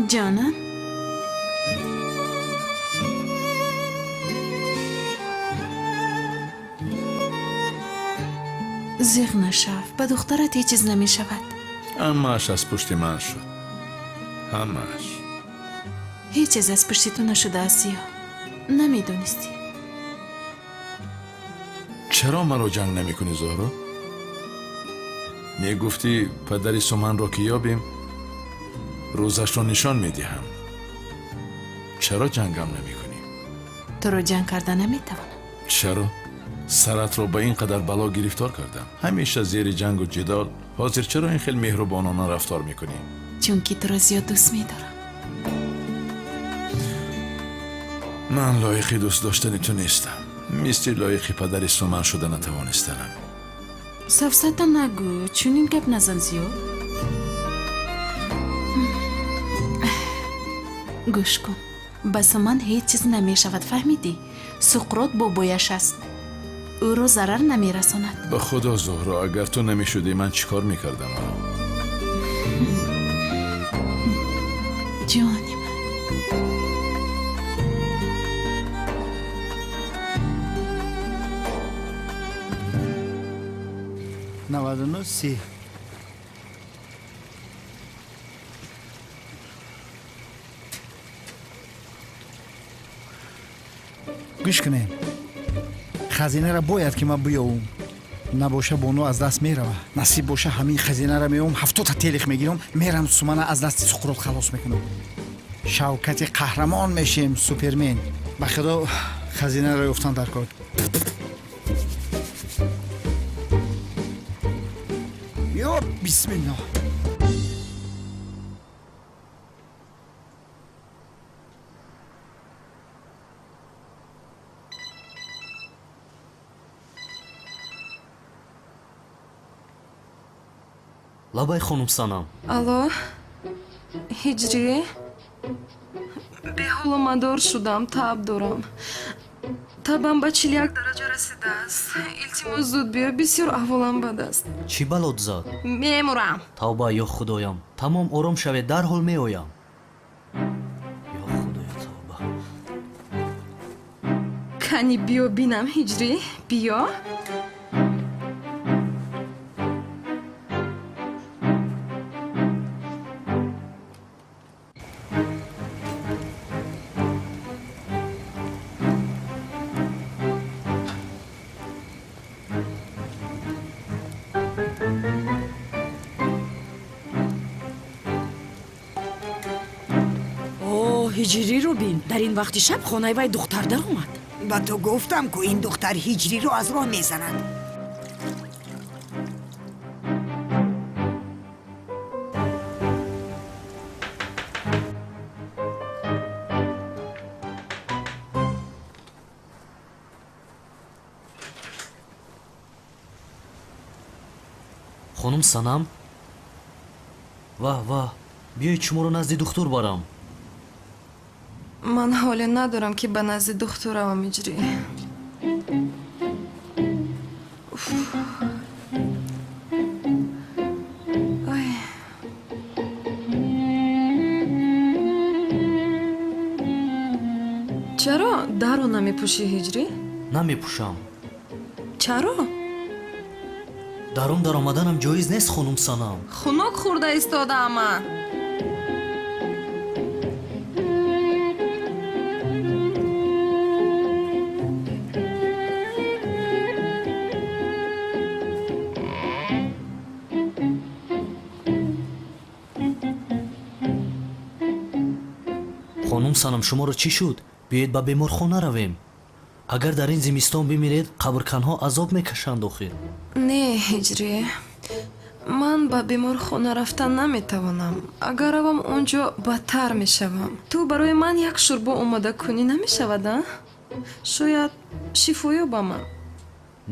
جانم زیغ نشو، به دخترت هیچ چیز نمی شود. همه‌اش از پشت من شد. همه‌اش. هیچ چیز از پشت تو نشده آسیا. نمیدونستی. چرا من رو جنگ نمی کنی زهرا؟ میگفتی پدری سومن رو که یابیم روزش رو نشان میدهم. چرا جنگم نمی کنی؟ تو رو جنگ کرده نمیتوانم. چرا؟ سرت رو به این قدر بلا گرفتار کردم. همیشه زیر جنگ و جدال. حاضر چرا این خیلی مهربانانه رفتار میکنی؟ چون که تو را زیاد دوست میدارم. من لایقی دوست داشتنی تو نیستم. مثل لایقی پدر سومن شده نتوانستنم. سفستا نگو، چون این گپ نزن زیاد. گوش کن، بس من هیچ چیز نمی شود، فهمیدی؟ سقراط بابایش است. او رو ضرر نمی رساند. به خدا زهرا، اگر تو نمی شدی من چیکار میکردم؟ جانی من. 99 30 گوش کنین خزینه را باید که من بیاوم نباشه بانو از دست میروه نصیب باشه همین خزینه را میوم 70 تا تلخ میگیرم میرم سومنه از دست سقراط خلاص میکنم شوکت قهرمان میشیم سوپرمن به خدا خزینه را یافتن در کار یا بسم الله лабай хонум санам алло ҳиҷрӣ беҳоло мадор шудам таб дорам табам ба 41 дараҷа расидааст илтимос зуд биё бисёр аҳволам бад аст чӣ балод зад мемурам тавба ё худоям тамом ором шавед дарҳол меоям ё худоя тавба кани биё бинам ҳиҷрӣ биё ҳиҷриро бин дар ин вақти шаб хонаи вай духтар даромад ба ту гуфтам ку ин духтар ҳиҷриро аз роҳ мезанад хонум санам ваҳ ваҳ биёед шуморо назди духтур барам ман ҳоле надорам ки ба назди духтур равам ҳиҷрӣ чаро дарро намепӯшӣ ҳиҷрӣ намепӯшам чаро даром даромаданам ҷоиз нест хонум санам хунук хӯрда истодаам ман хонум санам шуморо чӣ шуд биёед ба беморхона равем агар дар ин зимистон бимиред қабрканҳо азоб мекашанд охир не ҳиҷрӣ ман ба беморхона рафтан наметавонам агар равам он ҷо бадтар мешавам ту барои ман як шӯрбо омода кунӣ намешавад а шояд шифо ёбамам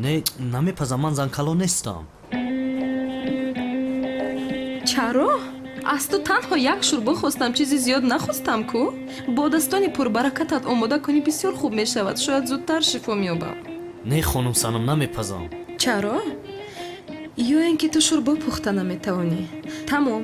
не намепазам ман занкалон нестам чаро аз ту танҳо як шӯрбо хостам чизи зиёд нахостам ку бодастони пурбаракатат омода кунӣ бисёр хуб мешавад шояд зудтар шифо меёбам не хонум санам намепазам чаро ё ин ки ту шӯрбо пухта наметавонӣ тамом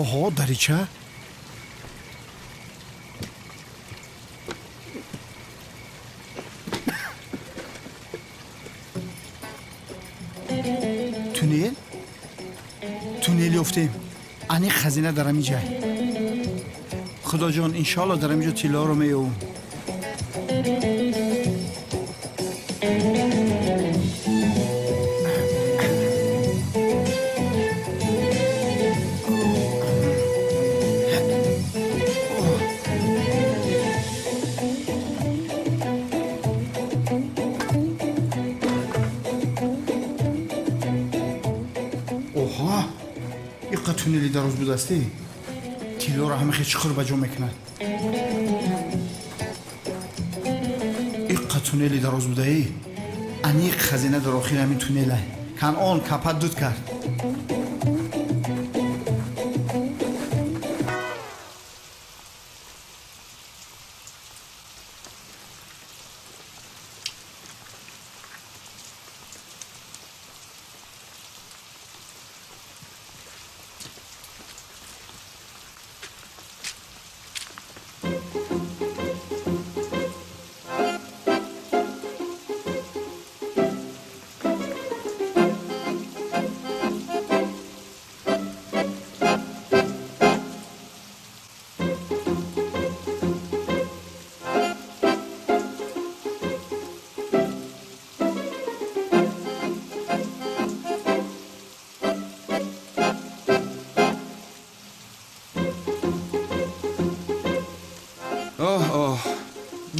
оҳо дарича туннел ёфтем. ани хазина дар ҳамин ҷай. худоҷон иншоалло дар ҳамин ҷо тиллоро меёвам. туннели дароз будасти тиллоро ҳамахе чуқур ба ҷо мекунад. иққа туннели дароз будаи аниқ хазина дар охири ҳамин туннелай. канъон капа дуд кард.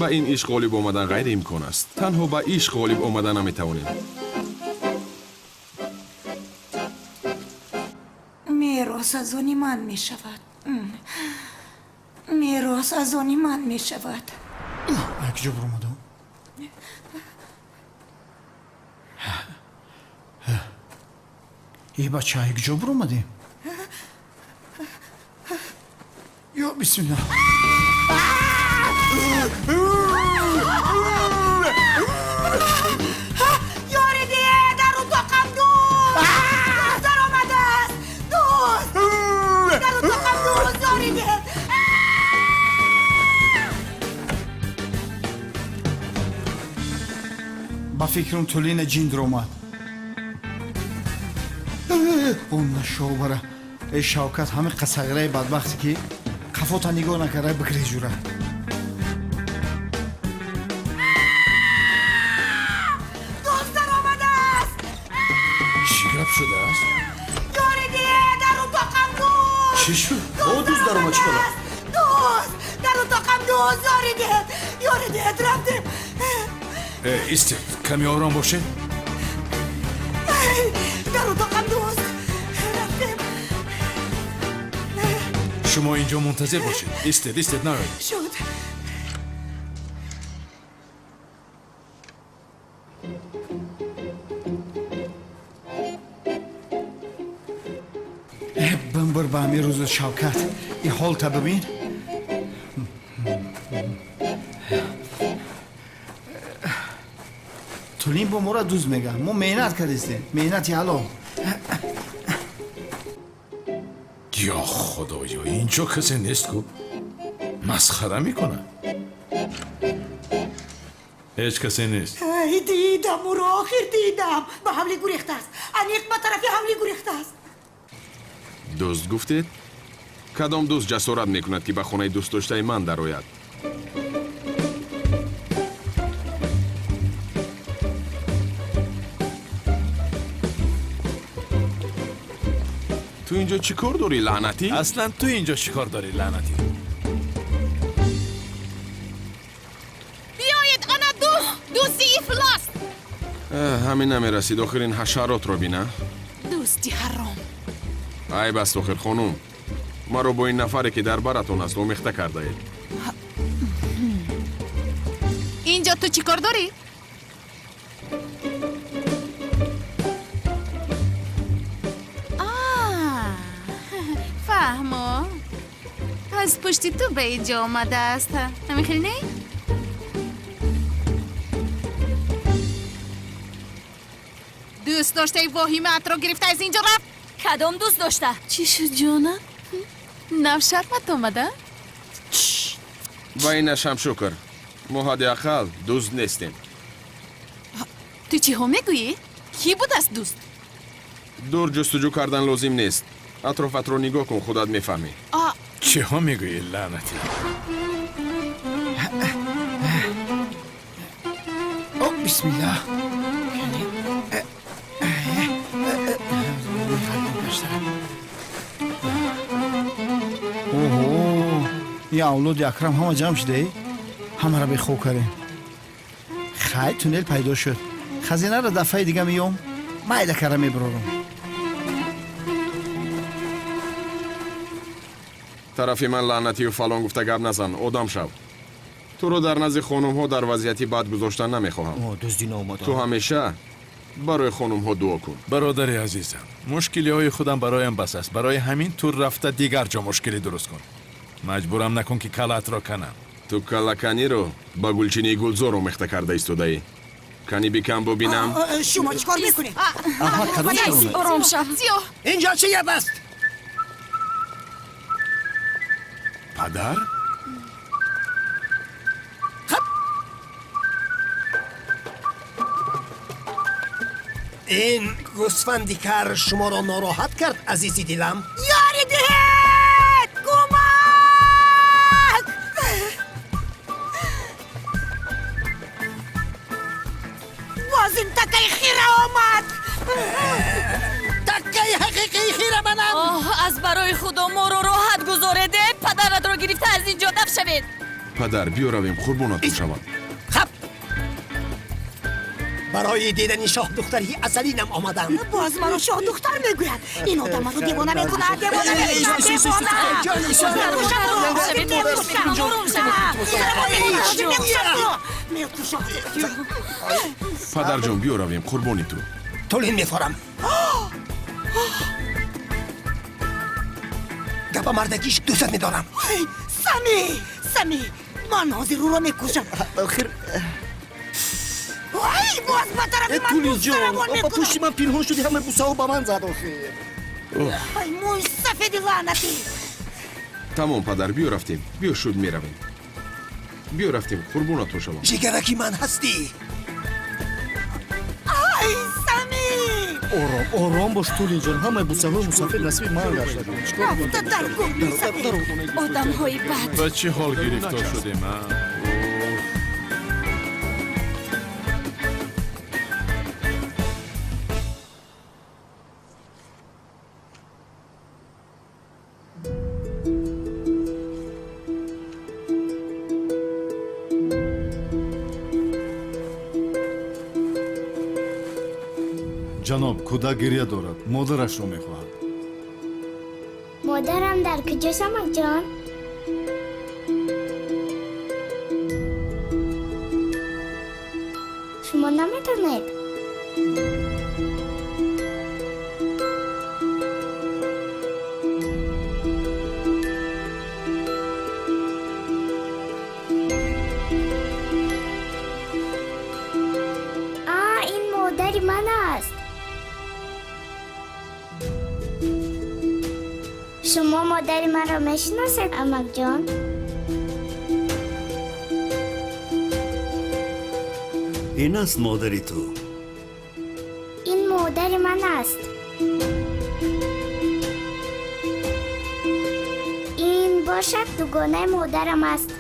ба ин ишқ ғолиб омадан ғайриимкон аст. Танҳо ба ишқ ғолиб омадан наметавонем. мерос аз они ман мешавад. мерос аз они ман мешавад. якҷо буромадам. эй бача якҷо буромадем. ё бисмилла. ба фикрам тулина ҷин дуромад. он шовбара эй шавкат ҳамин қасағираи бадбахте ки қафота нигоҳ накарда бикре ҷура. дӯстар омадааст. чӣ гап шудааст? ёриди дар утоқам дӯст. чӣ шуд? дӯст даромад чӣ бола? дӯст дар утоқам дӯст ёриди рафтем. истед каме ором бошед. дар утоқам дӯст рафтем. шумо инҷо мунтазир бошед. истед наоед. шуд. бимбир ба ҳамин рӯзу шавкат и ҳолта бибин. тулин бо мора дӯст мега. мо меҳнат кардистем. меҳнати ҳалол. ё худоё инҷо касе нест ку масхара мекунад. ҳеҷ касе нест. дидам ӯро охир дидам. ба ҳамлӣ гурехтааст. аниқ ба тарафи ҳамлӣ гурехтааст. дӯст гуфтед? кадом дӯст ҷасорат мекунад ки ба хонаи дӯстдоштаи ман дарояд? ту инҷо чӣ кор дорӣ лаънатӣ? аслан ту инҷо чӣ кор дорӣ лаънатӣ? биёед ана дӯсти ифлос. ҳамин намерасид охир ин ҳашаротро бина. дӯсти ҳаром. айб аст охир хонум. маро бо ин нафаре ки дар баратон аст омехта кардаед. инҷо ту чӣ кор дорӣ? фаҳмо аз пушти ту ба инҷо омадааст. намехӯрӣ? дӯст доштаи воҳимаатро гирифта аз инҷо рафт. кадом дӯст дошта? чӣ шуд ҷонам? навшармат омада? ва инашам шукр мо ҳадиақал дӯст нестем. ту чиҳо мегӯӣ? кӣ будааст дӯст? дур ҷустуҷӯ кардан лозим нест. атрофатро нигоҳ кун, худат мефаҳмӣ. чиҳо мегӯӣ лаънатӣ? о бисмилlah. оҳо я авлоди акрам ҳама ҷамъ шудаи ҳамаро бехоб кардем. хай туннел пайдо шуд. хазинаро дафъаи дига меём майда кара мебурорам. тарафи ман лаънатию фалон гуфта гап назан, одам шав. туро дар назди хонумҳо дар вазъияти бад гузоштан намехоҳам. ту ҳамеша барои хонумҳо дуо кун. бародари азизам, мушкилиҳои худам бароям бас аст. барои ҳамин тур рафта дигар ҷо мушкилӣ дуруст кун. маҷбурам накун ки калаатро канам. ту калаканиро ба гулчини гулзор омехта карда истодаӣ. кани бикам бубинам. шумо чӣ кор мекунед? ором шав. зиё инҷо чӣ гап аст? падар? این گوسفندی کار شما را ناراحت کرد عزیزی دلم. یاری دهید کمک باز این تکه خیره آمد. تکه حقیقی خیره منم. از برای خدا ما رو راحت گذارده. پدرت رو گرفته از اینجا دف شوید. падар биё равем, қурбонатон шавам. خب برای دیدن شاه دختری اصلینم آمدم. باز مرا شاه دختر میگوید. این آدم رو دیوانه میکند. падарҷон биё равем, қурбони ту. طولین میفورم. گپا مردگیش دوست میدارم. سمی من حاضر رو میکشم. آخر وای باز به طرف من بوسرمون میکنم. پشتی من پینهون شدی همه بوسه ها با من زد آخر. ای موی سفید لعنتی. тамом падар, биё рафтем. биё шуд меравем. биё рафтем, қурбонатон шавам. جگرکی من هستی. ای سمی ором бош тулин ҷон. ҳамаи бусаҳои мусафир насиби ман гашт. رفته در گم سفید. آدم های بد. ба чӣ ҳол гирифтор шудем? ҷаноб, кӯдак гирья дорад. модарашро мехоҳад. مادرم در کجاست امک جان؟ شما نمیدونید؟ این مادر من است. شما مادر من را میشناسید امک جان؟ این است مادری تو. این مادر من است. این باشد دوگانه مادرم است.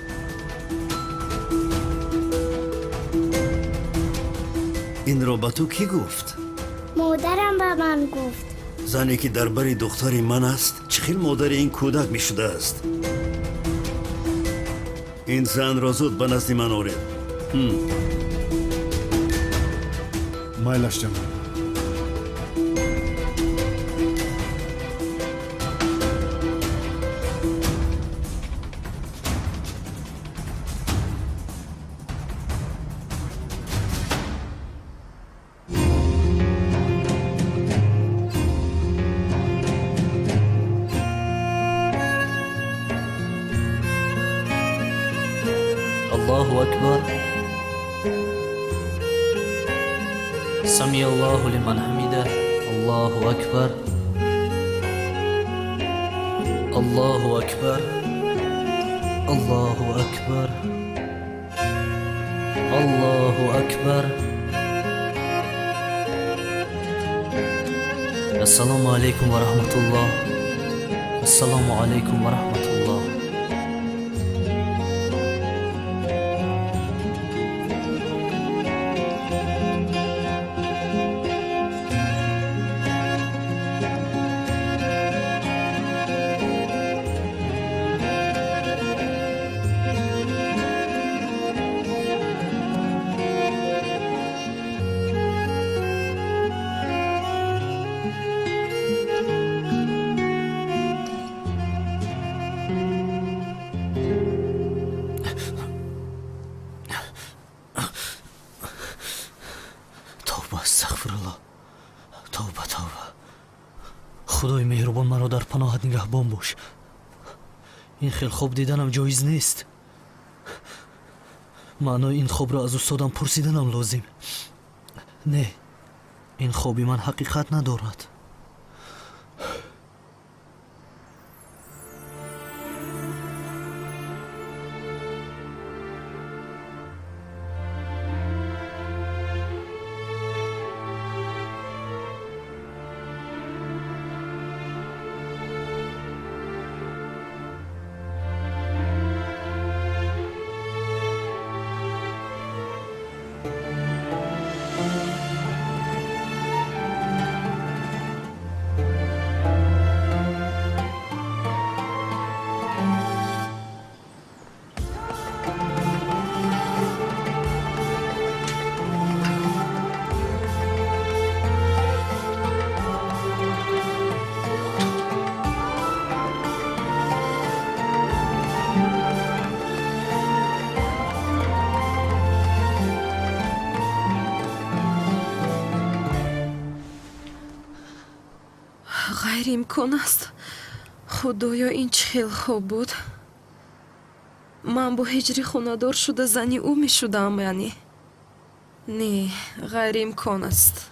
این را به تو کی گفت؟ مادرم به من گفت. زنی که در بری دختری من است چه خیل مادر این کودک می شده است. این زن را زود به نزد من آورید. майлаш ҷаноб. الله أكبر. سمع الله لمن حمده. الله أكبر. аллоҳу акбар, аллоҳу акбар, аллоҳу акбар. ассалому алайкум ва раҳматуллоҳ. ассалому алайкум ва раҳматуллоҳ. астағфируллоҳ. тавба тавба. худои меҳрубон маро дар паноҳат нигаҳбон бош. ин хел хоб диданам ҷоиз нест. маънои ин хобро аз устодам пурсиданам лозим. не, ин хоби ман ҳақиқат надорад. غیرامکان است. خدایا این چه خیلی خوب بود. من با هجری خونه‌دار شده زنی او می شدم. یعنی نه، غیرامکان است.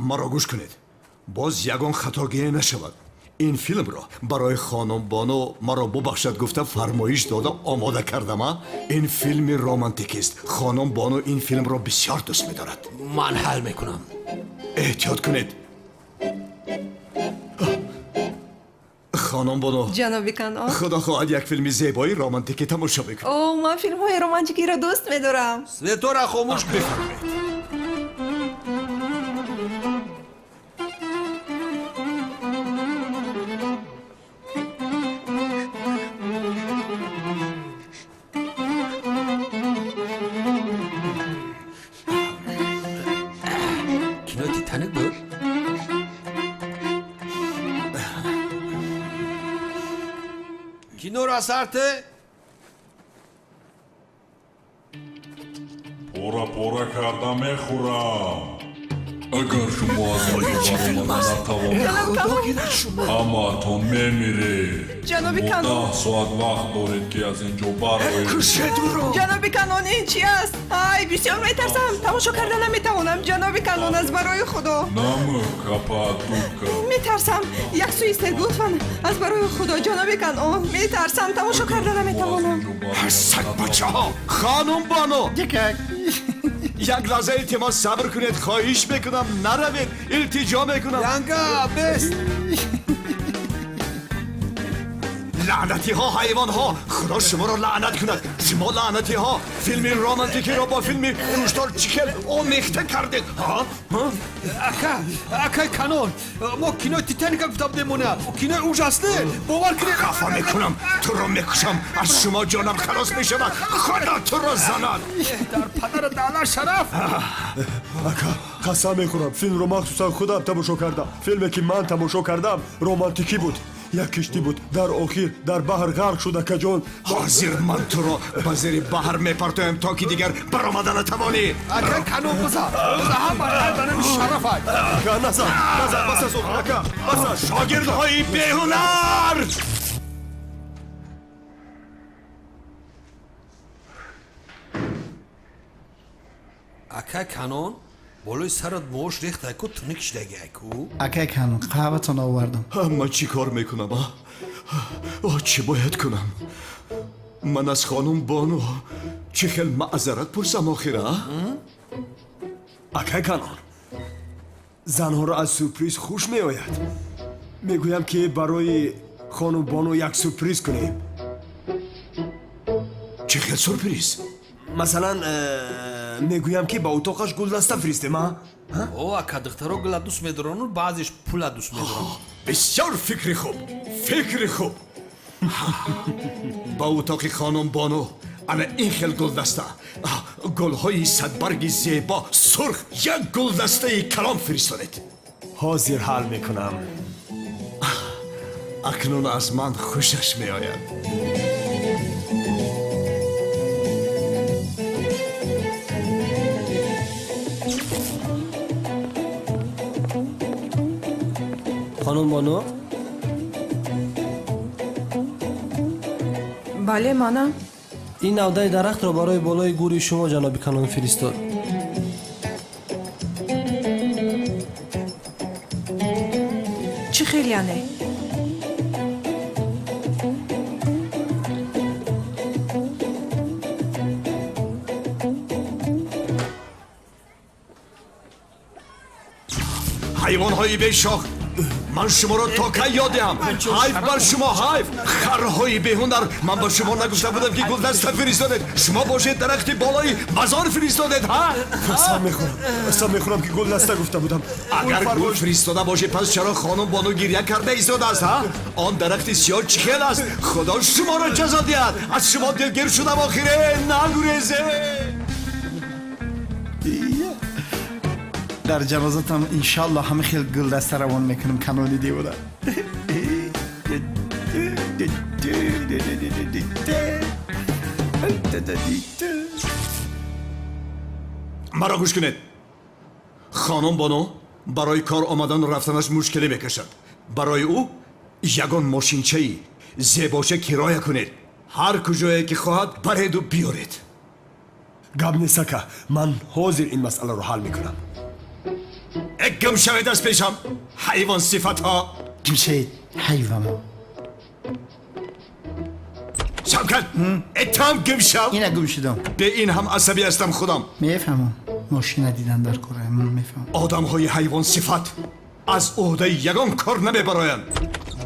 маро гӯш кунед. боз ягон хатогирӣ нашавад. ин филмро барои хонум Боно маро бубахшад гуфта фармоиш дода омода кардам. ин филми романтикист. хонум Боно ин филмро бисёр дӯст медорад. ман ҳал мекунам. эҳтиёт кунед. хонум Боно, ҷаноби Канон, худо хоҳад як филми зебои романтикӣ тамошо бикунед. о, ман филмҳои романтикиро дӯст медорам. светора хомӯш кун. бифармед. киноро аз арте پورا کردم میخورم اگر شما از این نتوانید اما تو میمیرید جناب ما کانون 10 ساعت وقت دارید که از اینجا برایید جناب کانون این چی است؟ آی بسیار میترسم تماشا کردن نمیتوانم جناب کانون از برای خدا نمو کپا دوکا میترسم یک سو ایستید لطفا از برای خدا جناب کانون میترسم تماشا کردن نمیتوانم سگ بچه ها خانم بانو یک لحظه التماس صبر کنید خواهش میکنم نروید التجا میکنم янга бест لعنتی ها حیوان ها خدا شما را لعنت کند شما لعنتی ها فیلم رامانتیکی را با فیلم روشدار چیکل آمیخته کردید ها акай канон мо кинои титаника гуфта будем монea кинои ужасне бовар кунед خفا میکنم تو را میکشم از شما جانم خلاص میشود خدا تو را زند дар падара дала шараф ака қасам мехӯрам филмро махсусан худам тамошо кардам филме ки ман тамошо кардам романтикӣ буд як киштӣ буд дар охир дар баҳр ғарқ шуда каҷон ҳозир ман туро ба зери баҳр мепартоям то ки дигар баромада натавонӣ акай канон баса ҳама барами шарафай ака назар баса сӯ ака баса шогирдҳои беҳунар акай канон болои сарат мош рехтайку туни кишдагиайку акай канун қаҳватон овардам ман чӣ кор мекунам чӣ бояд кунам ман аз хонум бону чӣ хел маъзарат пурсам охира акай канон занҳоро аз сюрприз хуш меояд мегӯям ки барои хонум бону як сюрприз кунем чӣ хел сюрприз масалан мегӯям ки ба утоқаш гулдаста фиристем о ака духтаро гула дӯст медорону баъзеш пула дӯст медоранд бисёр фикри хуб ба утоқи хонум бону ана ин хел гулдаста гулҳои садбарги зебо сурх як гулдастаи калом фиристонед ҳозир ҳал мекунам акнун аз ман хушаш меояд خانم بانو бале манам این навдаи дарахтро барои болои гури шумо ҷаноби канон фиристод чӣ хел яъне ҳайвонҳои бешох ман шуморо то кай ёдиҳам ҳайф бар шумо ҳайф харҳои беҳунар ман ба шумо нагуфта будам ки гулдаста фиристодед шумо бошед дарахти болои мазор фиристодед қасам мехӯрам ки гулдаста гуфта будам агар гул фиристода бошед пас чаро хонум бону гирья карда истодааст он дарахти сиёҳ чӣ хел аст худо шуморо ҷазо диҳад аз шумо дилгир шудам охире нагурезед дар ҷанозатам иншаллоҳ ҳама хел гулдаста равон мекунам канони девора маро гӯш кунед хонум боно барои кор омадану рафтанаш мушкилӣ мекашад барои ӯ ягон мошинчаи зебоша кироя кунед ҳар куҷое ки хоҳад бареду биёред гап нест ака ман ҳозир ин масъаларо ҳал мекунам гум шавед аз пешам ҳайвон сифатҳо гум шавед ҳайвоно шавкат этам гум шав ина гум шудам бе ин ҳам асабӣ ҳастам худам мефаҳмам мошина дидан дар кораам мефаҳмам одамҳои ҳайвон сифат аз ӯҳдаи ягон кор намебароянд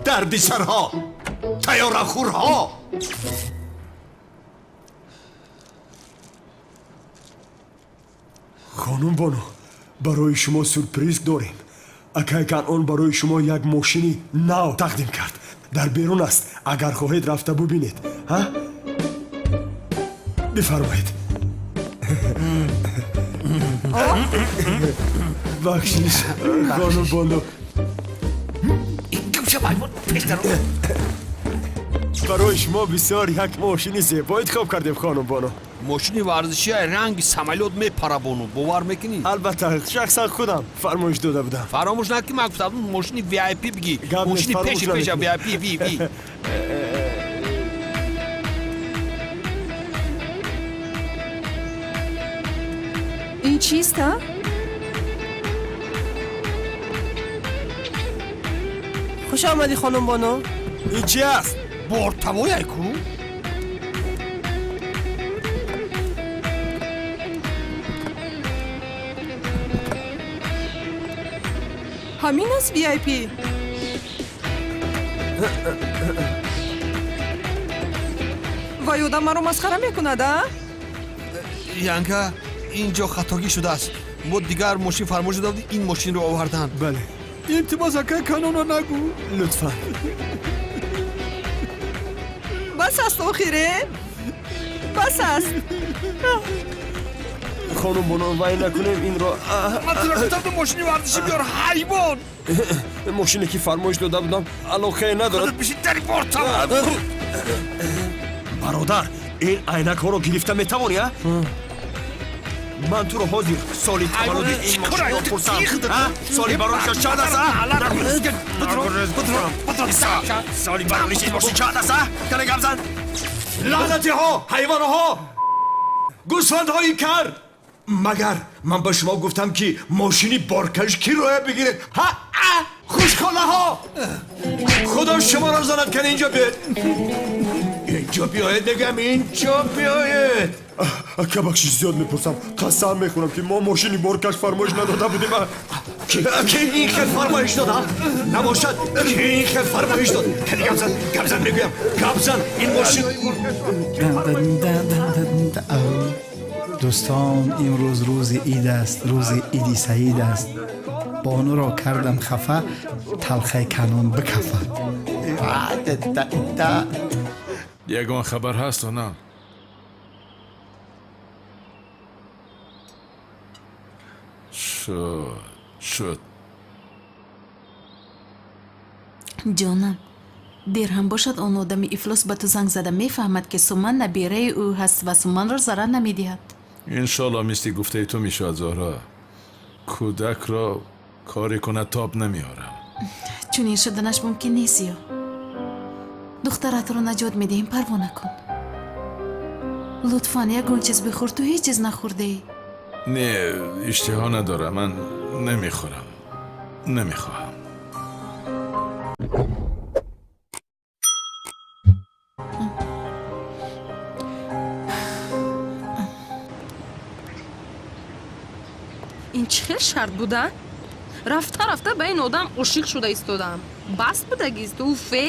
дардисарҳо тайёрахӯрҳо хонум бону барои шумо сюрприз дорем акай канон барои шумо як мошини нав тақдим кард дар берун аст агар хоҳед рафта бубинед бифармоед бахшиш хонум бону барои шумо бисёр як мошини зебо интихоб кардем хонум боно. мошини варзишии ранги самолёт мепарабону бовар мекунӣ? албатта шахсан худам фармоиш дода будам. фаромӯш накӣ ман гуфтам мошини VIP бигӣ. Гап нест, мошини фаромӯш пеша накунӣ. VIP. ин чист а? хуш омадӣ хонум боно. ин чи аст? бортавояй ку? ҳамин аст VIP. вай одам маро масхара мекунад а? янга инҷо хатогӣ шудааст. мо дигар мошин фармоиш дода будем ин мошинро оварданд. бале илтимос ака каноно нагӯ. лутфан. бас аст охире? бас аст. хонум боно вай накунем инро. ман тира гуфтам мошини варзишӣ биёр ҳайвон. мошине ки фармоиш дода будам алоқае надорад. худат биши дари бортава. бародар ин айнакҳоро гирифта метавонӣ а? ман туро ҳозир соли таваллуди ин мошинро пурсам. соли баронишаш чанд аст а? соли барониши ин мошин чанд аст а? кане гап зан. лаънатиҳо ҳайвонаҳо гӯсфандҳои кар магар ман ба шумо гуфтам ки мошини боркаш кироя бигиред. хушхонаҳо худо шуморо занад кан инҷо биёед. инҷо биёед мегӯям инҷо биёед. ака бахшиш зиёд мепурсам қасам мехӯрам ки мо мошини боркаш фармоиш надода будем. ки ин хел фармоиш дода набошад. ки ин хел фармоиш дод. кани гапзан мегӯям гапзан ин мошин. дӯстон имрӯз рӯзи ид аст рӯзи иди саид аст бонуро кардам хафа талхай канон бикафа. ягон хабар ҳаст ё на? шуд ҷонам дер ҳам бошад он одами ифлос ба ту занг зада мефаҳмад ки суман набираи ӯ ҳаст ва суманро зарар намедиҳад. иншолло мисли гуфтаи ту мешавад зоҳра. кӯдакро коре кунад тоб намеорам. чунин шуданаш мумкин нест ё. духтаратро наҷот медиҳем парво накун. лутфан ягон чиз бихӯр. ту ҳеҷ чиз нахӯрдаӣ. не иштиҳо надорам. ман намехӯрам. намехоҳам. ин чӣ хел шарт буда? рафта рафта ба ин одам ошиқ шуда истодам. бас будагист уфе?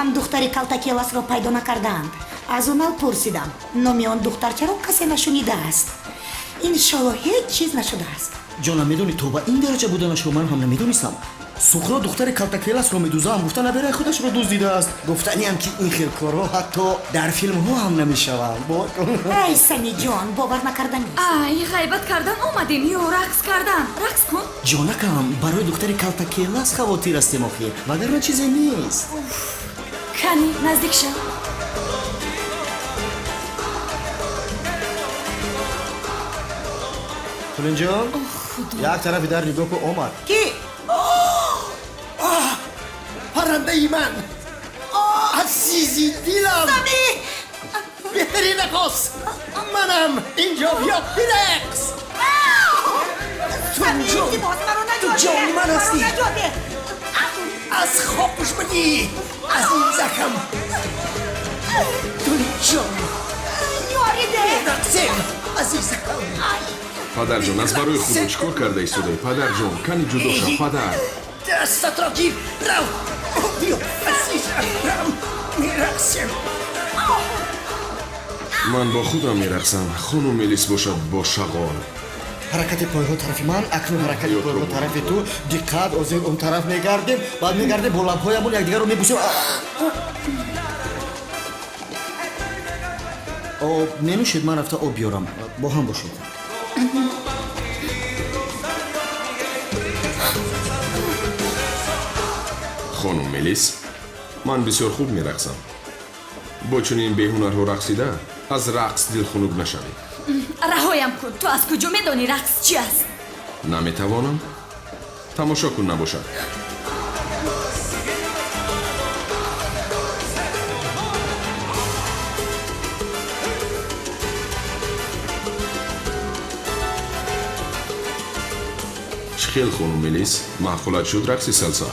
ҳам духтари калтакеласро пайдо накардаанд. аз онал пурсидам. номи он духтарчаро касе нашунидааст. иншолло ҳеҷ чиз нашудааст. ҷонам медонӣ то ба ин дараҷа буданашро ман ҳам намедонистам. суқро духтари калтакеласро медузам гуфта набераи худашро дуздидааст. гуфтаниам ки ин хел корҳо ҳатто дар филмҳо ҳам намешаванд. ай самиҷон бовар накарданӣ. ай ғайбат кардан омадем ё рақс кардан. рақс кун. ҷонакам барои духтари калтакелас хавотир ҳастем охир вагарна чизе нест. кани наздик шав. пулинҷон як тарафи дар нигоҳ кун омад کی پرنده من عزیزی دلم بهترین رقاص منم اینجا بیا برقص تو جان من هستی از خوابش بدی عزیزکم تو جان برقصیم عزیزکم падарҷон аз барои худ чӣ кор карда истодаи падарҷон кани ҷудо шав падар دستت را گیر رو بیا عزیزم رو میرقصیم ман бо худам мерақсам хонум мелис бошад бо шағол ҳаракати пойҳо тарафи ман акнун ҳаракати пойҳо тарафи ту диққат озин он тараф мегардем баъд мегардем бо лабҳоямон якдигарро мебусем об менӯшед ман рафта об биёрам бо ҳам бошед хонум мелис ман бисёр хуб мерақсам бо чунин беҳунарҳо рақсида аз рақс дилхунук нашавӣ раҳоям кун ту аз куҷо медонӣ рақс чӣ аст наметавонам тамошо кун набошад чӣ хел хонум мелис маъқулат шуд рақси салса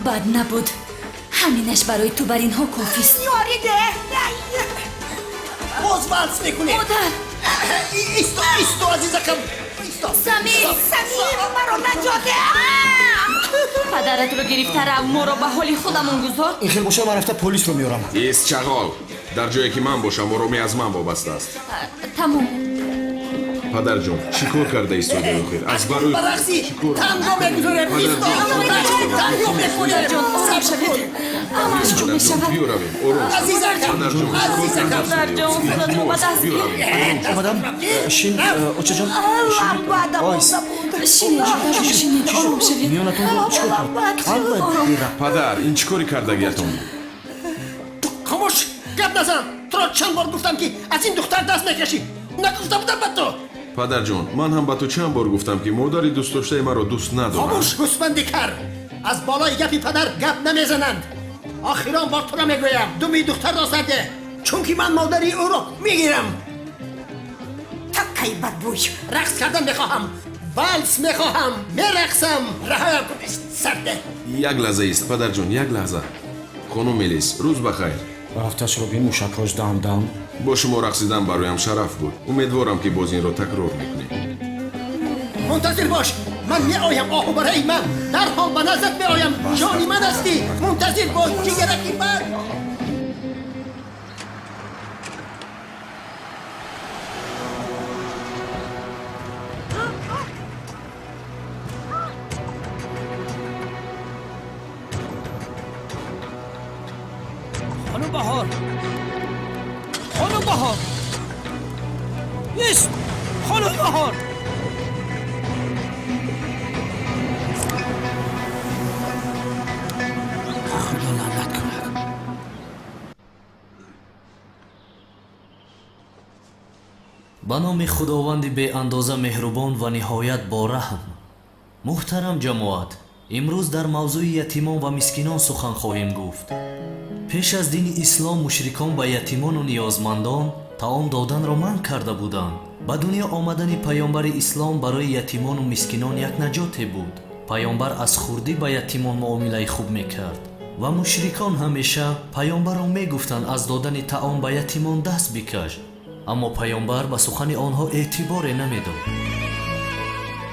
бад набуд ҳаминаш барои ту бар инҳо кофист یاریده باز ولس میکنه مادر ایستو عزیزکم ایستو سمیر مرا نجاته падаратро гирифта рав моро ба ҳоли худамон гузор ин хел боша ман рафта полисро меорам ист чағол дар ҷое ки ман бошам оромӣ аз ман вобаста аст тамом падарҷон чӣ кор карда истодаи охир аз барои برقصی تنگو میگذارم ایستو تنگو میکنم амашҷо мешавад биёравем ором عزیزکم عزیزکم падарҷон худатро ба даст гир омадам шин очаҷон шинед ором шавед миёнатонро чикор кард албатта падар ин чӣ коре кардагиатон خاموش گپ نزن تو را چند بار گفتم که از این دختر دست نکشی نگفته بودم به تو падарҷон ман ҳам ба ту чанд бор гуфтам ки модари дӯстдоштаи маро дӯст надорам خاموش گوسفندی کر از بالای گپی پدر گپ نمیزنند آخران بار تو را میگویم دومی دختر را زده چون که من مادری او را میگیرم تکی بدبوی رقص کردن میخواهم والس میخواهم میرقصم رهایم کن سرده як лаҳза ист падарҷон як лаҳза хонум мелис рӯз бахайр рафташро бин мушакҳош дам бо шумо рақсидан бароям шараф буд умедворам ки боз инро такрор мекунем منتظر باش من میآیم آهو برای من در حال به نزدت میآیم جانی من هستی منتظر باش جگرکی من خانم بهار خانم بهار نیست خانم بهار خدا لعنت کند ба номи худованди беандоза меҳрубон ва ниҳоят бораҳм муҳтарам ҷамоат имрӯз дар мавзӯи ятимон ва мискинон сухан хоҳем гуфт пеш аз дини ислом мушрикон ба ятимону ниёзмандон таом доданро манъ карда буданд ба дунё омадани паёмбари ислом барои ятимону мискинон як наҷоте буд паёмбар аз хурдӣ ба ятимон муомилаи хуб мекард ва мушрикон ҳамеша паёмбарро мегуфтанд аз додани таом ба ятимон даст бикаш аммо паёмбар ба сухани онҳо эътиборе намедод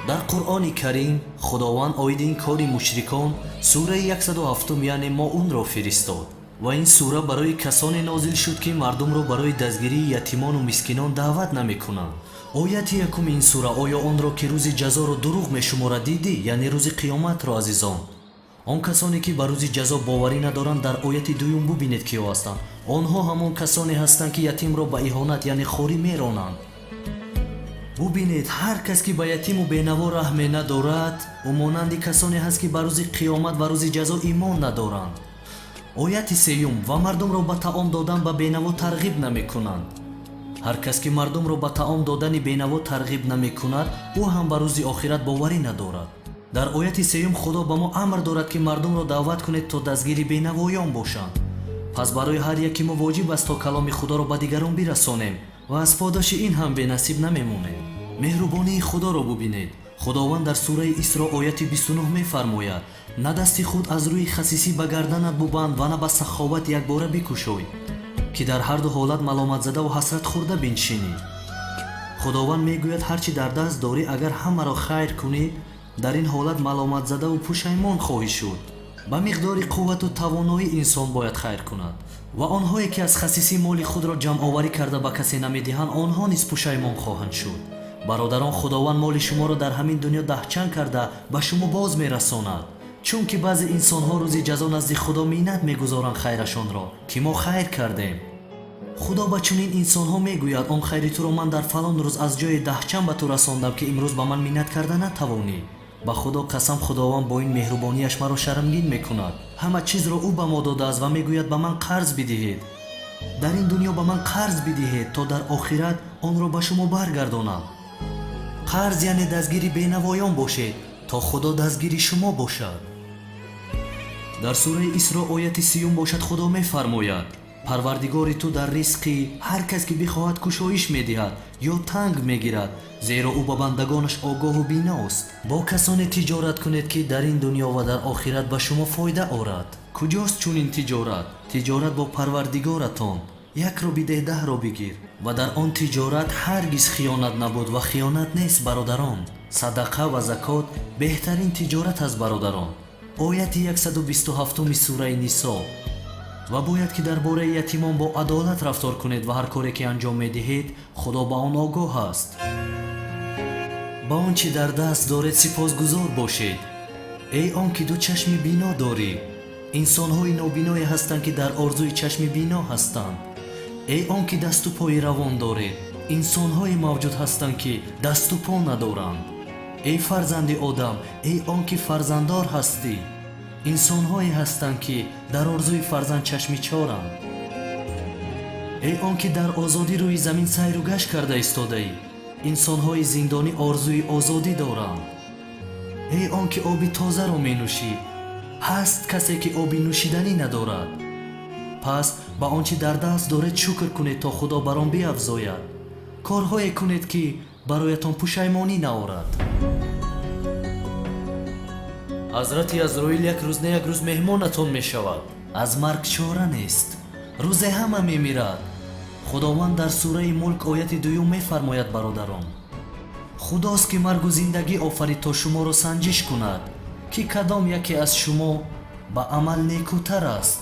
дар қуръони карим худованд оиди ин кори мушрикон сураи 107 яъне моунро фиристод ва ин сура барои касоне нозил шуд ки мардумро барои дастгирии ятимону мискинон даъват намекунанд ояти якуми ин сура оё онро ки рӯзи ҷазоро дурӯғ мешуморад дидӣ яъне рӯзи қиёматро азизон он касоне ки ба рӯзи ҷазо боварӣ надоранд дар ояти дуюм бубинед киё ҳастанд онҳо ҳамон касоне ҳастанд ки ятимро ба иҳонат яъне хорӣ меронанд бубинед ҳар кас ки ба ятиму бенаво раҳме надорад ӯ монанди касоне ҳаст ки ба рӯзи қиёмат ва рӯзи ҷазо имон надоранд ояти сеюм ва мардумро ба таом додан ба бенаво тарғиб намекунанд ҳар кас ки мардумро ба таом додани бенаво тарғиб намекунад ӯ ҳам ба рӯзи охират боварӣ надорад. дар ояти сеюм худо ба мо амр дорад ки мардумро даъват кунед то дастгири бенавоён бошанд. пас барои ҳар яки мо воҷиб аст то каломи худоро ба дигарон бирасонем ва аз подоши ин ҳам бенасиб намемонем. меҳрубонии худоро бубинед. худованд дар сураи исро ояти 29 мефармояд: на дасти худ аз рӯи хасисӣ ба гарданат бубанд ва на ба саховат якбора бикушой, ки дар ҳарду ҳолат маломатзада ва ҳасрат хӯрда биншинӣ. худованд мегӯяд ҳарчи дар даст дорӣ агар ҳамаро хайр кунӣ, дар ин ҳолат маломатзадаву пушаймон хоҳӣ шуд. ба миқдори қуввату тавоноӣ инсон бояд хайр кунад ва онҳое ки аз хасисӣ моли худро ҷамъоварӣ карда ба касе намедиҳанд, онҳо низ пушаймон хоҳанд шуд. бародарон, худованд моли шуморо дар ҳамин дунё даҳчан карда ба шумо боз мерасонад, чунки баъзе инсонҳо рӯзи ҷазо назди худо миннат мегузоранд хайрашонро, ки мо хайр кардем. худо ба чунин инсонҳо мегӯяд: он хайри туро ман дар фалон рӯз аз ҷои даҳчан ба ту расондам, ки имрӯз ба ман миннат карда натавонӣ. ба худо қасам, худованд бо ин меҳрубонияш маро шармгин мекунад. ҳама чизро ӯ ба мо додааст ва мегӯяд: ба ман қарз бидиҳед. дар ин дунё ба ман қарз бидиҳед, то дар охират онро ба шумо баргардонам. қарз яъне дастгири бенавоён бошед, то худо дастгири шумо бошад. дар сураи исро ояти 30 бошад, худо мефармояд: парвардигори ту дар ризқи ҳар кас ки бихоҳад кушоиш медиҳад ё танг мегирад, зеро ӯ ба бандагонаш огоҳу биност. бо касоне тиҷорат кунед, ки дар ин дунё ва дар охират ба шумо фоида орад. куҷост чунин тиҷорат? тиҷорат бо парвардигоратон. якро бидеҳ, 10ро бигир. ва дар он тиҷорат ҳаргиз хиёнат набуд ва хиёнат нест, бародарон. садақа ва закот беҳтарин тиҷорат аст, бародарон. ояти 127 сураи нисо. ва бояд ки дар бораи ятимон бо адолат рафтор кунед ва ҳар коре ки анҷом медиҳед, худо ба он огоҳ аст. ба он чи дар даст доред сипосгузор бошед. эй он ки ду чашми бино дорӣ. инсонҳои нобиное ҳастанд ки дар орзуи чашми бино ҳастанд. эй он ки дасту пои равон доред. инсонҳое мавҷуд ҳастанд ки дасту по надоранд. эй фарзанди одам, эй он ки фарзанддор ҳастӣ. инсонҳое ҳастанд ки дар орзуи фарзанд чашмичоранд. эй он ки дар озодӣ рӯи замин сайру гашт карда истодаӣ. инсонҳои зиндонӣ орзуи озодӣ доранд. эй он ки оби тозаро менӯшӣ. ҳаст касе ки оби нӯшиданӣ надорад. пас ба он чи дар даст доред шукр кунед, то худо бар он биафзояд. корҳое кунед ки бароятон пушаймонӣ наорад. ҳазрати азроил як рӯз на як рӯз меҳмонатон мешавад. аз марг чора нест. рӯзе ҳама мемирад. худованд дар сураи мулк ояти 2 мефармояд: бародарон, худост ки маргу зиндагӣ офарид то шуморо санҷиш кунад, ки кадом яке аз шумо ба амал некӯтар аст,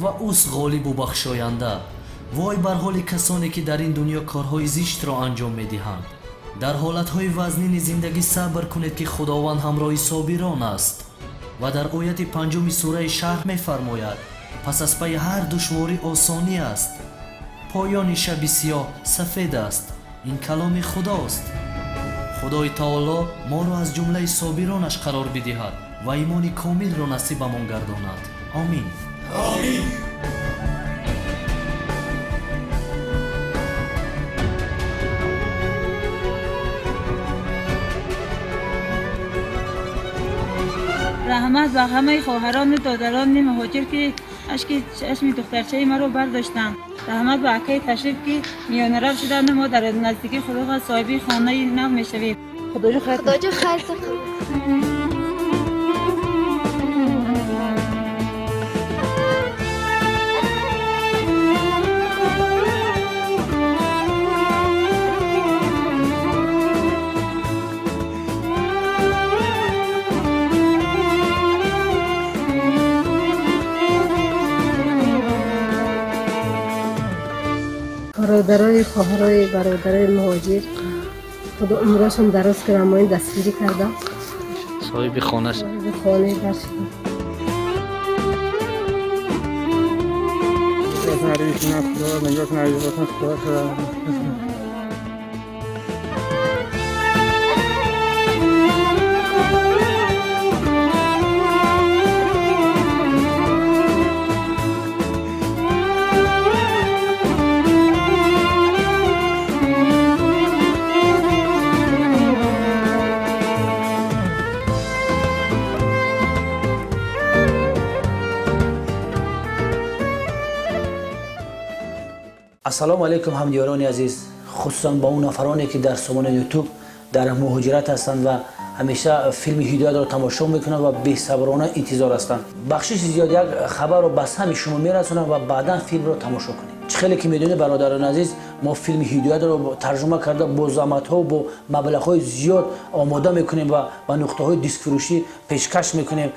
ва ӯст ғолибу бахшоянда. вой бар ҳоли касоне ки дар ин дунё корҳои зиштро анҷом медиҳанд. дар ҳолатҳои вазнини зиндагӣ сабр кунед, ки худованд ҳамроҳи собирон аст. ва дар ояти 5 сураи шарҳ мефармояд: пас аз пайи ҳар душворӣ осонӣ аст, поёни шаби сиёҳ сафед аст. ин каломи худост. худои таоло моро аз ҷумлаи собиронаш қарор бидиҳад ва имони комилро насибамон гардонад. омин. Амин. رحمت به همه خواهران و دادران مهاجر که اشک چشم دخترچه ما رو برداشتن. رحمت به عکای تشریف که میانه رو شدن، ما در نزدیکی خدا صاحبی خانه نو میشویم. خدا جو خیر برادرای خواهرای برادرای مهاجر خدا عمرشون دراز کنه، ما این دستگیری کرده صاحب خانه شد. خانه برشد. السلام علیکم همدیاران عزیز، خصوصا با اون نفرانی که در سامان یوتیوب در مهاجرت هستند و همیشه فیلم هدایت رو تماشا میکنند و بی‌صبرانه انتظار هستند. بخشش زیاد یک خبر رو بس همه شما میرسونم و بعدا فیلم رو تماشا کنید. خیلی که میدونید برادران عزیز، ما فیلم هدایت رو ترجمه کرده با زحمت ها و با مبلغ های زیاد آماده میکنیم و با نقطه های دیسک فروشی پیشکش میکنیم.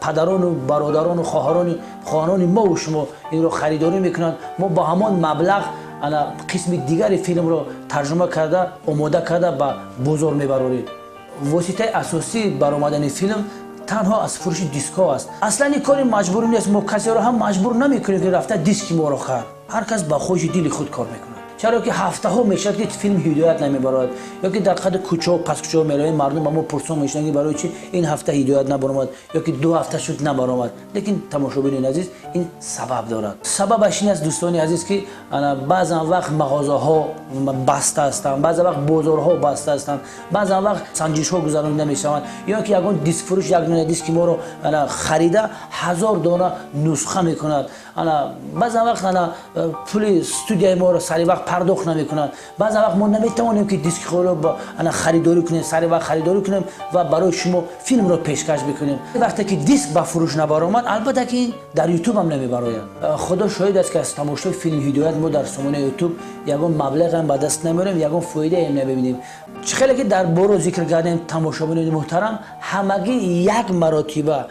پدران و برادران و خواهران ما و شما این رو خریداری میکنند. ما با همان مبلغ قسم دیگری فیلم رو ترجمه کرده آماده کرده به بازار میبراریم. واسطه اساسی برآمدن فیلم تنها از فروش دیسک ها است. اصلا این کاری مجبوری نیست. ما کسی رو هم مجبور نمیکنیم که رفته دیسک ما رو خرید. هر کس با خوش دل خود کار میکنه. چرا که هفته ها میشد که فیلم هدایت نمیبرد یا که در قد کوچه و پس کوچه میرن مردم با ما پرسان میشن که برای چی این هفته هدایت نبرآمد یا که 2 هفته شد نبرآمد. لیکن تماشاگران عزیز این سبب دارد. سببش این است دوستان عزیز که بعضا وقت مغازه ها بسته هستند، بعضا وقت بازارها بسته هستند، بعضا وقت سنجش ها گذرانده نمیشوند یا که یگان دیسک فروش یک دونه دیسک ما رو خریده 1000 دانه نسخه میکند. بعضا وقت پول استودیوی ما رو سری وقت پرداخت نمیکنند. بعضی وقت ما نمیتوانیم که دیسک رو خریداری کنیم، سری وقت خریداری کنیم و برای شما فیلم رو پیشکش بکنیم. وقتی که دیسک به فروش نبرآمد البته که در یوتیوب هم نمیبراید. خدا شاهد است که از تماشای فیلم هدایت ما در سامان یوتیوب یگان مبلغ هم به دست نمیاریم، یگان فایده هم نمیبینیم. خیلی که در بارو ذکر کردیم تماشاگران محترم، همگی یک مرتبه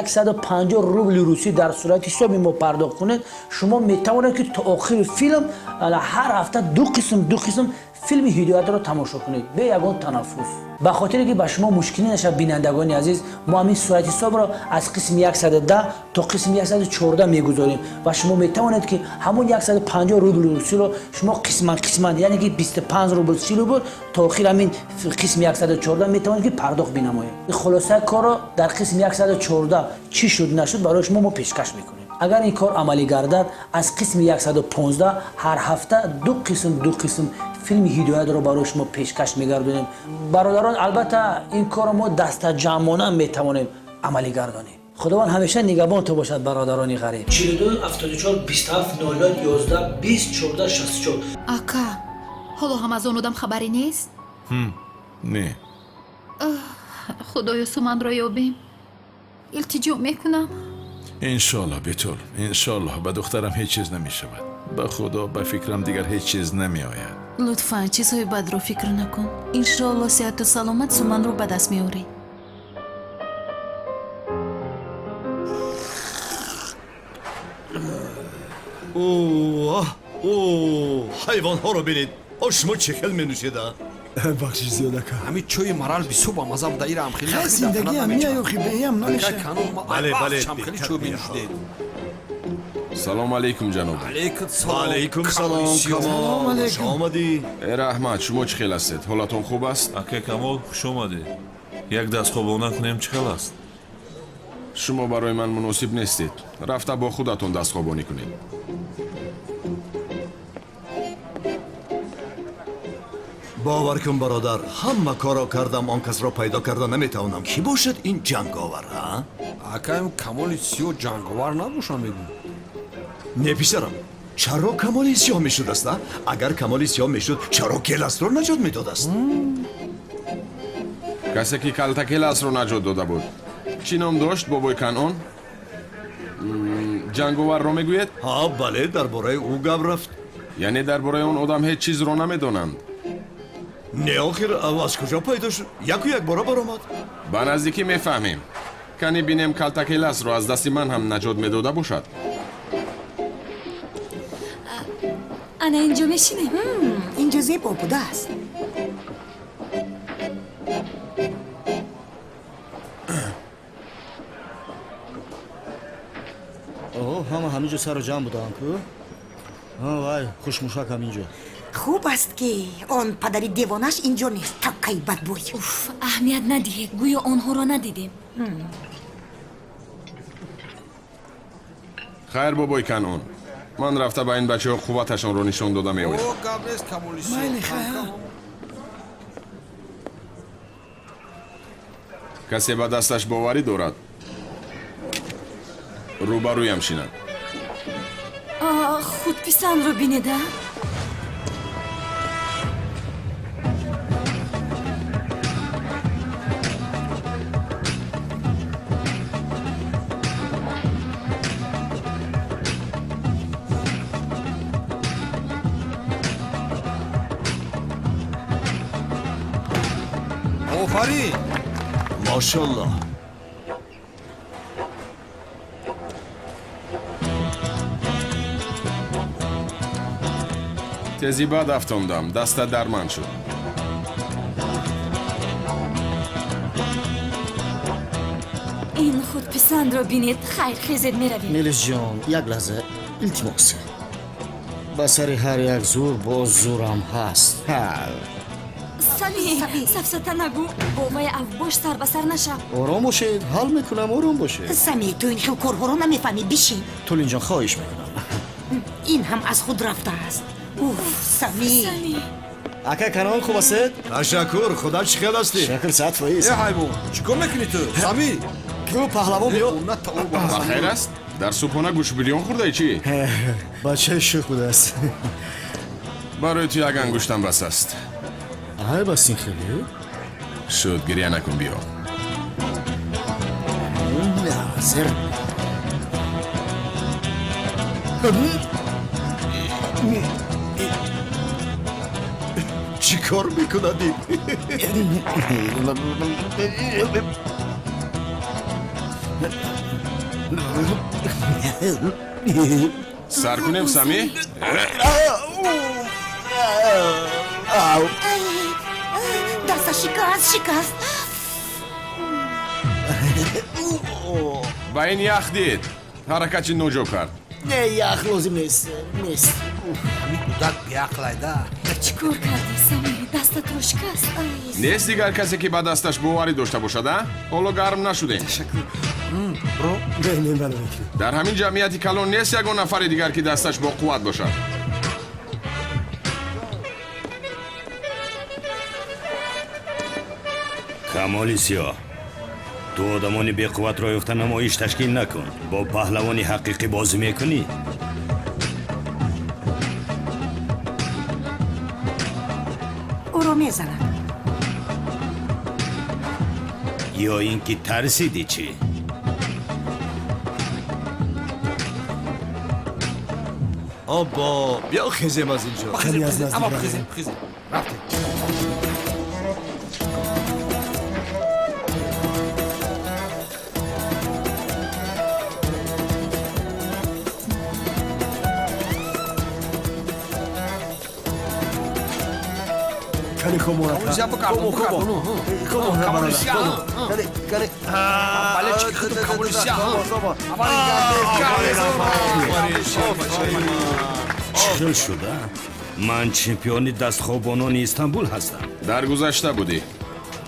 150 روبل روسی در صورت حساب ما پرداخت کنید، شما میتوانید که تا آخر فیلم هر هفته دو قسم فیلم هدایت رو تماشا کنید به یگان تنفس. به خاطر که به شما مشکلی نشه بینندگان عزیز، ما همین صورت حساب را از قسم 110 تا قسم 114 میگذاریم و شما میتوانید که همون 150 روبل روسی رو شما قسما یعنی که 25 روبل 30 روبل تا آخر همین قسم 114 میتوانید که پرداخت بنمایید. خلاصه کار را در قسم 114 چی شد نشد برای شما ما پیشکش میکنیم. اگر این کار عملی گردد از قسم 115 هر هفته دو قسم فیلم هدایت رو برای شما پیشکش میگردونیم. برادران البته این کار ما دست جمعانه میتوانیم عملی گردانیم. خداوند همیشه نگهبان تو باشد برادرانی غریب. 42 74 27 00 11 20 14 64. ака ҳоло ҳам аз он одам хабаре нест? не. худоё суманро ёбем. илтиҷо мекунам. иншаллоҳ битул, иншаллоҳ ба духтарам ҳеҷ чиз намешавад. ба худо ба фикрам дигар ҳеҷ чиз намеояд. лутфан чизҳои бадро фикр накун. иншоалло сеҳату саломат суманро ба даст меорӣ. ҳайвонҳоро бинед. шумо чӣ хел менӯшеда? бахшиш зиёда ка. ҳамин чойи марал бисӯ ба маза буда ирам хеле зиндагӣ ам меёхи беям намеша. бале хеле чой менӯшидед. салом алейкум ҷаноб. алейкум салом. камол хуш омадӣ. раҳмат, шумо чӣ хел ҳастед? ҳолатон хуб аст? ака камол хуш омадӣ. як дастхобона кунем чӣ хел аст? шумо барои ман муносиб нестед. рафта бо худатон дастхобонӣ кунед. бовар кун бародар, ҳама корро кардам, он касро пайдо карда наметавонам. Ки бошад ин ҷанговар? акаем камоли сиёҳ ҷанговар набошад мегӯ. не писарам, чаро камоли сиёҳ мешудаст? агар камоли сиёҳ мешуд, чаро келасро наҷот медодааст? касе ки калта келасро наҷот дода буд чӣ ном дошт? бобои канъон? ҷанговарро мегӯед? ҳа бале, дар бораи ӯ гап рафт. яъне дар бораи он одам ҳеҷ чизро намедонанд? не охир аз куҷо пайдо шуд? яку як бора баромад? ба наздикӣ мефаҳмем. кани бинем калтакеласро аз дасти ман ҳам наҷот медода бошад. ана инҷо мешинем. инҷо зебо будааст. ҳама ҳаминҷо сару ҷамъ буданд ку? вай хушмушак ҳаминҷо. хуб аст ки он падари девонаш инҷо нест. таккаи бадбӯй. аҳамият надиҳед, гӯё онҳоро надидем. хайр бобои канъон, ман рафта ба ин бачаҳо қувваташонро нишон дода меоям. касе ба дасташ боварӣ дорад? рӯбарӯям шинад. худписандро бинеда? آفرین ماشاءالله. تزی بعد افتاندم دست درمان شد. این خودپسند را بینید خیر خیزید می رویم. نیلس جان یک لحظه التماسه با سر هر یک زور باز زورم هست. سمی سفسطه نگو بابای افباش سر به سر نشم. آرام باشید حال میکنم آرام باشید. سمی تو این خیل کارها رو نمیفهمی بشین. تولین جان خواهش میکنم. این هم از خود رفته است. اوه سمی اکا کنان خوب است؟ تشکر. خدا چی خیل هستی؟ شکل ساعت فایز. ای حیوان چیکار میکنی تو سمی؟ تو پهلوان بیا. بخیر است؟ در صبحانه گوش بیلیون خورده چی؟ بچه شوخ بوده است. برای تو یک انگشتم بس است. های بس این خیلی؟ شد گریه نکن بیا. سر چی کار میکنادی؟ سر کنیم سمی؟ دست شکست با این یخ دید حرکت نوجو کرد. نه یخ لازم نیست. همین کودک بیعقلیده. چیکار کردی سمی؟ دستت رو شکست. نیست دیگر کسی که با دستش باوری داشته باشد؟ حالا گرم نشدیم. در همین جمعیتی کلان نیست یگان نفر دیگر که دستش با قوت باشد. کمالی سیاه تو آدمانی بی قوت را یافته نمایش تشکیل نکن. با پهلوانی حقیقی بازی میکنی. او رو میزنم. یا اینکه ترسیدی چی؟ آبا بیا خیزیم از اینجا. خیزیم اما خیزیم رفتیم. Kani como Vamos já pro carro, چطور شده؟ من چمپیون دستخوابانان استانبول هستم. در گذشته بودی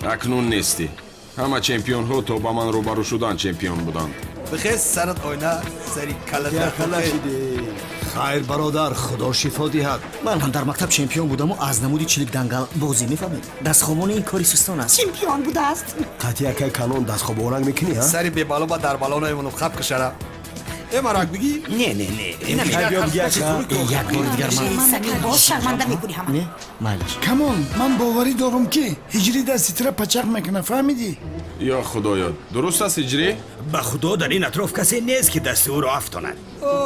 اکنون نیستی. همه چمپیون ها تو با من روبرو شدن چمپیون بودند. بخیر سرت آینه سری کلنده خیر برادر خدا شفا دهد. من هم در مکتب چمپیون بودم و از نمودی چلیک دنگل بازی میفهمید. دستخوابان این کاری سستان است. چمپیون بوده است. قطعی اکای کانون دستخواب اوننگ میکنی ها؟ سری به بالا با در بالا نایمونو خب کشره. ای مرک بگی؟ نه بیا بگی یک بار دیگر سمی باز شرمنده میکنی همه. نه مالش کمان من باوری دارم که هجری دستی تره پچق میکنه فهمیدی؟ یا خدایا درست است هجری؟ به خدا در این اطراف کسی نیست که دست او را افتاند.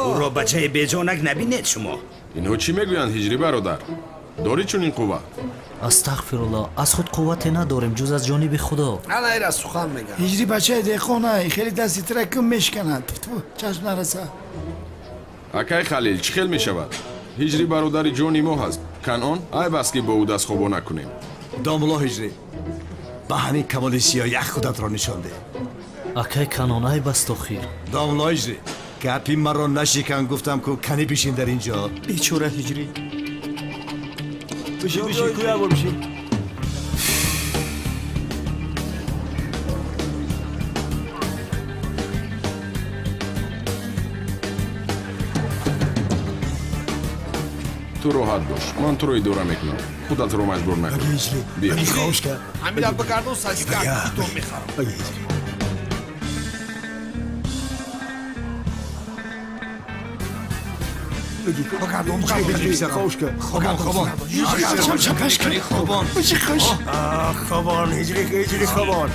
او را بچه بیجانک نبینید شما. اینها چی میگویند هجری برادر؟ داری چون این قوه؟ استغفرالله از خود قوتی نداریم جز از جانب خدا. نه ایره سخن میگم. هجری بچه دیخونه خیلی دستی تره کم میشکند. چشم نرسه. اکای خلیل چی خیل میشود؟ هجری برادر جانی ما هست. کنان ای بس که با او دست خوابا نکنیم. داملا هجری با همین کمال سیاه یک خودت را نشانده. اکای کنان ای بس تاخیر. داملا هجری گپی مرا نشکن گفتم که کنی بشین در اینجا. بیچاره هجری. بشین کویا برو بشین. تو راحت باش من تو رو اداره میکنم خودت رو مجبور نکن. بیا خوش کرد. همین الان بگردون سایسی که تو میخوام. خوش کرد. خوابان هجری خوابان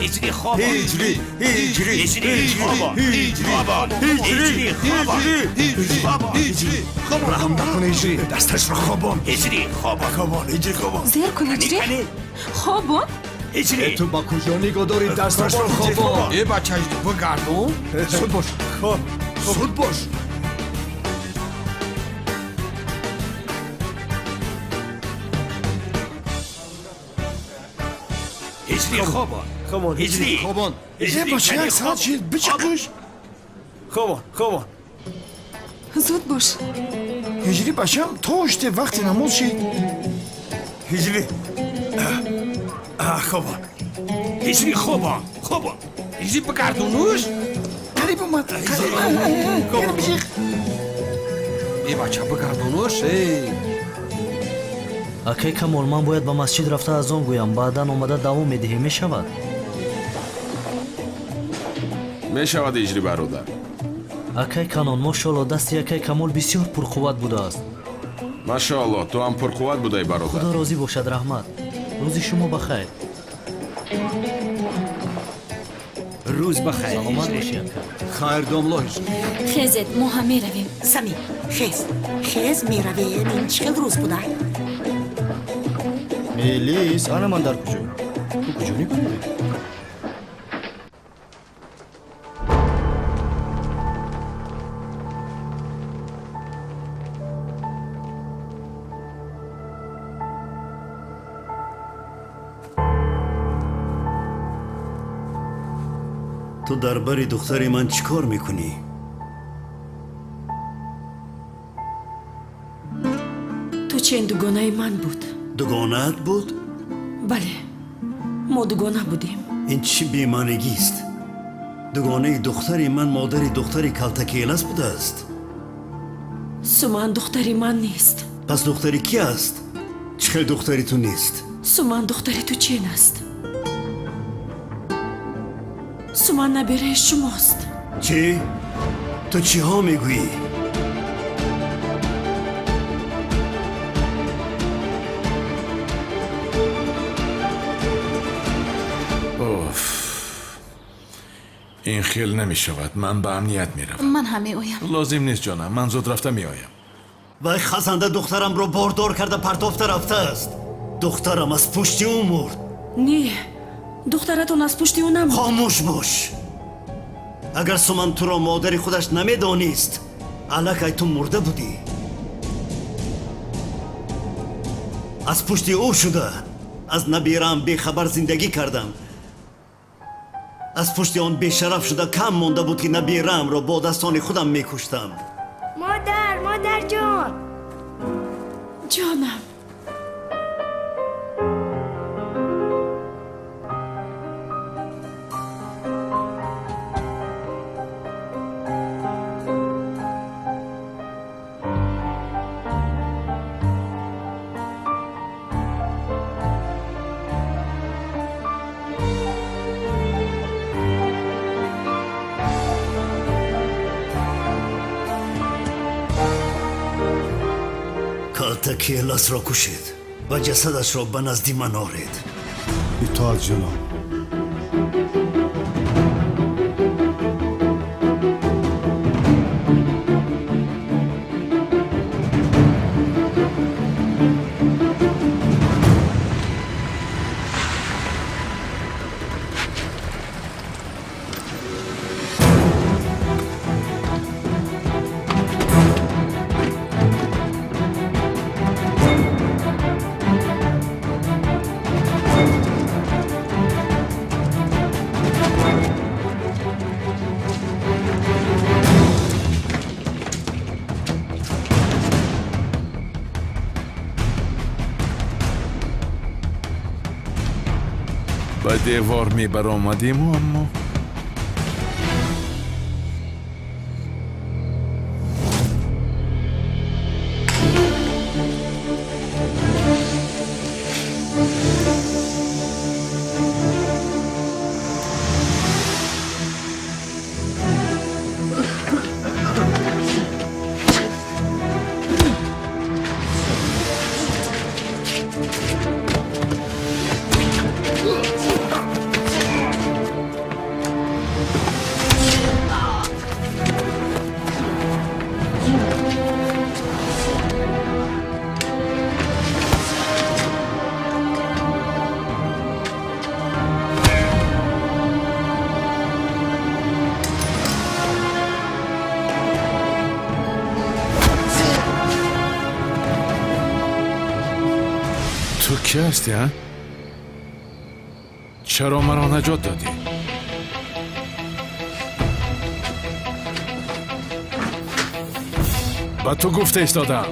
رحم نکن هجری دستش را خوابان زیر کن هجری خوابون هجری تو با کجا نگاه داری دستش رو خوابان ای بچه هجری بگردون سود باش سود باش هجری خوابان خوابان هجری خوابان هجری باشه یک ساعت شد بچکش خوابان زود باش. هجری بچم توشت وقتی نماز شد هجری خوابان هجری خوابان هجری بگردونوش قریب اومد ای بچه بگردونوش ای акай камол ман бояд ба масҷид рафта аз он гӯям баъдан омада давом медиҳӣ мешавад мешавад иҷри бародар. акай канон мошоалло дасти акай камол бисёр пурқувват будааст машоалло ту ҳам пурқувват будаи бародар. худо розӣ бошад раҳмат рӯзи шумо бахайр рӯз бахайр саломат бошӣ акай хайр домло ҳижри хезед мо ҳам меравем. Сами, хез меравем. Ин чӣ хел рӯз буда? элис ана ман дар куҷо ту куҷо мекунӣ ту дар бари духтари ман чӣ кор мекунӣ ту чен дугонаи ман буд? дугонаат буд бале мо дугона будем. ин чӣ бемаънигист дугонаи духтари ман модари духтари калтакелас будааст суман духтари ман нест. пас духтари кӣ аст чӣ хел духтари ту нест суман духтари ту чен аст? суман набераи шумост. чӣ ту чиҳо мегӯӣ ин хел намешавад ман ба амният меравам ман ҳам меоям. лозим нест ҷонам ман зуд рафта меоям вай хазанда духтарамро бордор карда партофта рафтааст духтарам аз пушти ӯ мурд не духтаратон аз пушти ӯ намурд. хомӯш бош агар суман туро модари худаш намедонист аллакай ту мурда будӣ аз пушти ӯ шуда аз набираам бехабар зиндагӣ кардам аз пушти он бешараф шуда кам монда буд ки набираамро бо дастони худам мекуштам مادرجان جانم کالتاکیلاسро кушед ва ҷасадашро ба назди ман оред. итоат ҷаноб. ба девор мебаромадиму аммо کی هستی ها؟ چرا مرا نجات دادی؟ به تو گفته ایستادم